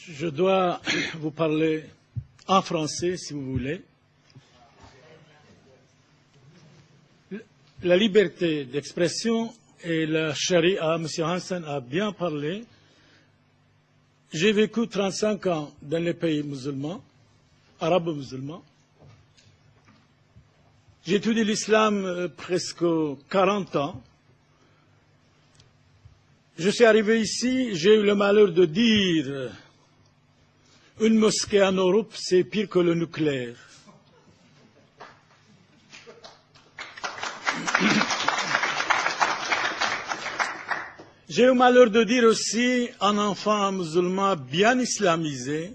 Je dois vous parler en français, si vous voulez. La liberté d'expression et la charia, M. Hansen a bien parlé. J'ai vécu 35 ans dans les pays musulmans, arabes musulmans. J'ai étudié l'islam presque 40 ans. Je suis arrivé ici, j'ai eu le malheur de dire une mosquée en Europe, c'est pire que le nucléaire. J'ai eu le malheur de dire aussi un enfant musulman bien islamisé,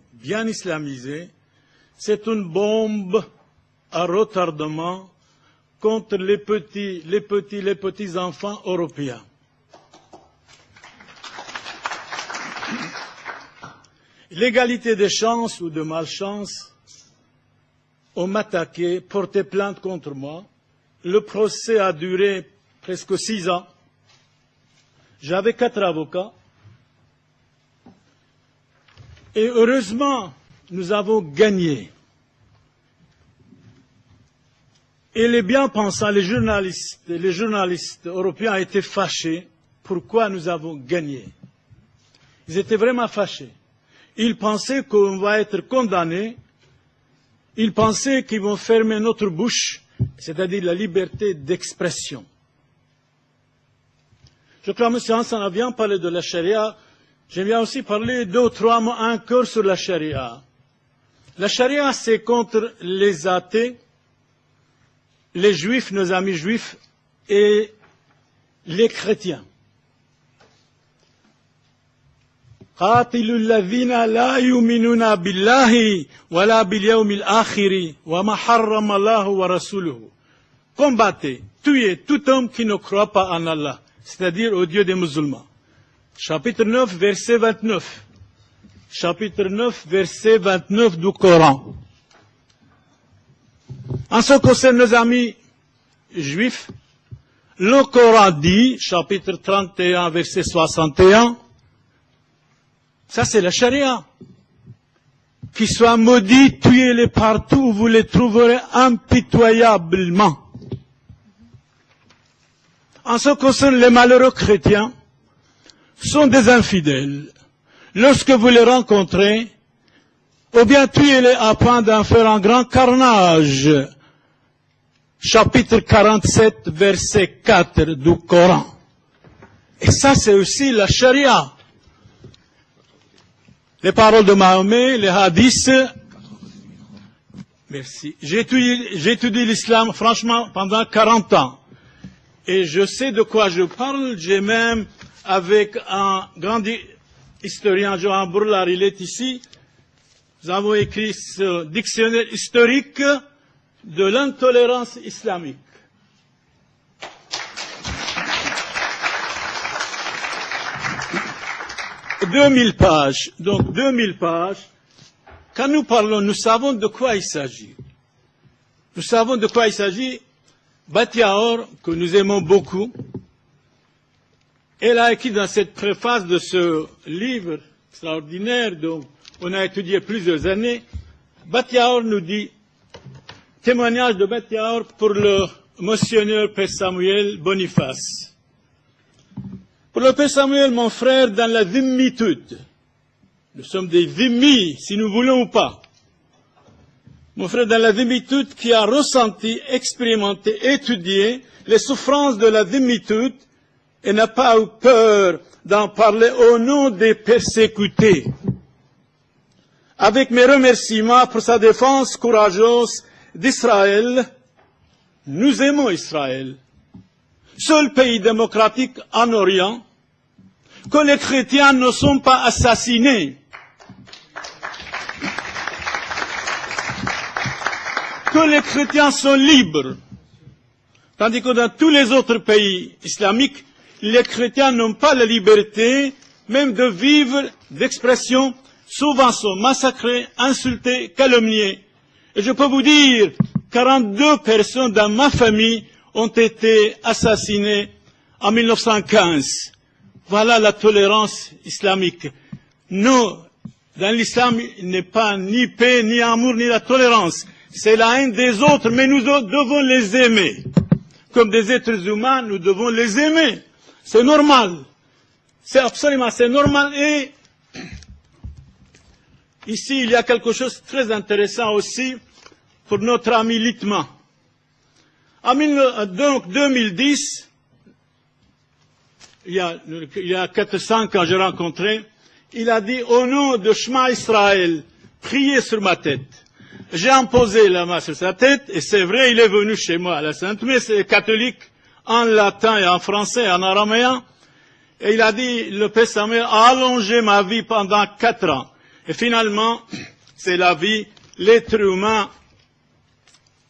c'est une bombe à retardement contre les petits enfants européens. L'égalité des chances ou de malchance, on m'a attaqué, porté plainte contre moi. Le procès a duré presque 6 ans. J'avais 4 avocats. Et heureusement, nous avons gagné. Et les bien-pensants, les journalistes européens étaient fâchés. Pourquoi nous avons gagné? Ils étaient vraiment fâchés. Ils pensaient qu'on va être condamnés. Ils pensaient qu'ils vont fermer notre bouche, c'est-à-dire la liberté d'expression. Je crois que M. Hansen a bien parlé de la charia. J'aime bien aussi parler 2 ou 3 mots encore sur la charia. La charia, c'est contre les athées, les juifs, nos amis juifs, et les chrétiens. قاتلوا الذين لا يؤمنون بالله ولا باليوم الآخر وما حرم الله ورسوله. Combattez, tuez tout homme qui ne croit pas en Allah, c'est-à-dire au Dieu des musulmans. Chapitre 9, verset 29. Chapitre 9, verset 29 du Coran. En ce qui concerne nos amis juifs, le Coran dit, chapitre 31, verset 61, ça, c'est la charia. Qu'ils soient maudits, tuez-les partout où vous les trouverez impitoyablement. En ce qui concerne les malheureux chrétiens, sont des infidèles. Lorsque vous les rencontrez, ou bien tuez-les à point d'en faire un grand carnage. Chapitre 47, verset 4 du Coran. Et ça, c'est aussi la charia. Les paroles de Mahomet, les hadiths. Merci. J'ai étudié l'islam, franchement, pendant 40 ans. Et je sais de quoi je parle. J'ai même, avec un grand historien, Johan Bourlar, il est ici. Nous avons écrit ce dictionnaire historique de l'intolérance islamique. 2000 pages. Donc 2000 pages. Quand nous parlons, nous savons de quoi il s'agit. Nous savons de quoi il s'agit. Batiaor, que nous aimons beaucoup, elle a écrit dans cette préface de ce livre extraordinaire dont on a étudié plusieurs années, Batiaor nous dit, témoignage de Batiaor pour le monseigneur Père Samuel Boniface. Pour le Père Samuel, mon frère, dans la dhimmitude, nous sommes des dhimmis, si nous voulons ou pas. Mon frère, dans la dhimmitude, qui a ressenti, expérimenté, étudié les souffrances de la dhimmitude et n'a pas eu peur d'en parler au nom des persécutés. Avec mes remerciements pour sa défense courageuse d'Israël, nous aimons Israël. Seul pays démocratique en Orient, que les chrétiens ne sont pas assassinés, que les chrétiens sont libres, tandis que dans tous les autres pays islamiques, les chrétiens n'ont pas la liberté même de vivre d'expression, souvent sont massacrés, insultés, calomniés. Et je peux vous dire, 42 personnes dans ma famille ont été assassinées en 1915. Voilà la tolérance islamique. Nous, Dans l'islam, il n'est pas ni paix, ni amour, ni la tolérance. C'est la haine des autres, mais nous devons les aimer. Comme des êtres humains, nous devons les aimer. C'est normal. C'est absolument, c'est normal. Et ici, il y a quelque chose de très intéressant aussi pour notre ami Littmann. En 2010, il y a 400 quand j'ai rencontré, il a dit au nom de Shema Israël, priez sur ma tête. J'ai imposé la main sur sa tête, et c'est vrai, il est venu chez moi à la Sainte Messe, c'est catholique, en latin et en français, en araméen, et il a dit, le Père Samuel a allongé ma vie pendant 4 ans. Et finalement, c'est la vie, l'être humain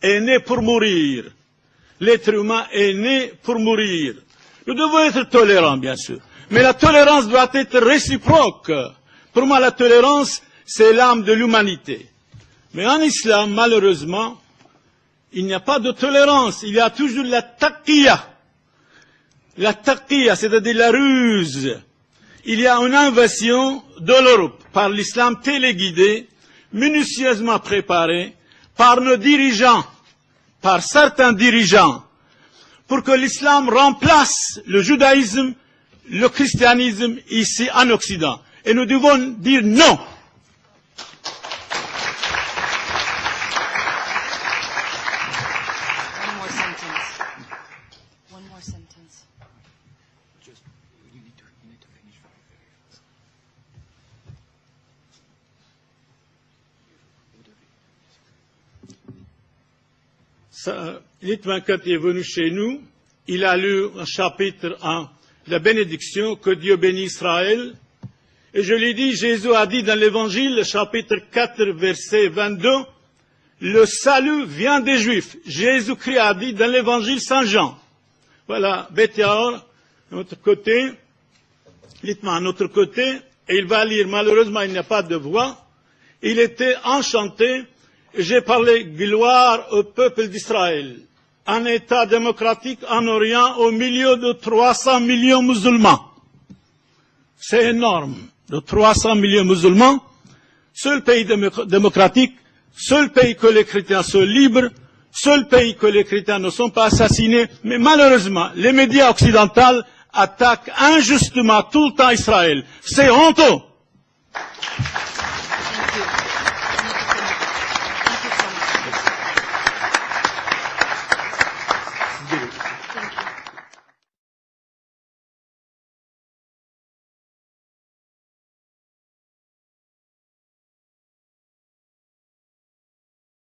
est né pour mourir. L'être humain est né pour mourir. Nous devons être tolérants, bien sûr. Mais la tolérance doit être réciproque. Pour moi, la tolérance, c'est l'âme de l'humanité. Mais en islam, malheureusement, il n'y a pas de tolérance. Il y a toujours la taqiyya. La taqiyya, c'est-à-dire la ruse. Il y a une invasion de l'Europe par l'islam téléguidé, minutieusement préparé, par nos dirigeants, par certains dirigeants, pour que l'islam remplace le judaïsme, le christianisme ici en Occident. Et nous devons dire non. One more sentence. Just, you need to finish very, very fast. Littmann, quand il est venu chez nous, il a lu un chapitre 1, la bénédiction, que Dieu bénit Israël. Et je lui ai dit, Jésus a dit dans l'Évangile, chapitre 4, verset 22, le salut vient des Juifs. Jésus-Christ a dit dans l'Évangile Saint-Jean. Voilà, Betyaor, de notre côté, Littmann à notre côté, et il va lire, malheureusement il n'y a pas de voix. Il était enchanté, et j'ai parlé gloire au peuple d'Israël. Un État démocratique en Orient au milieu de 300 millions de musulmans. C'est énorme. De 300 millions de musulmans, seul pays démocratique, seul pays que les chrétiens sont libres, seul pays que les chrétiens ne sont pas assassinés, mais malheureusement, les médias occidentaux attaquent injustement tout le temps Israël. C'est honteux. Thank you.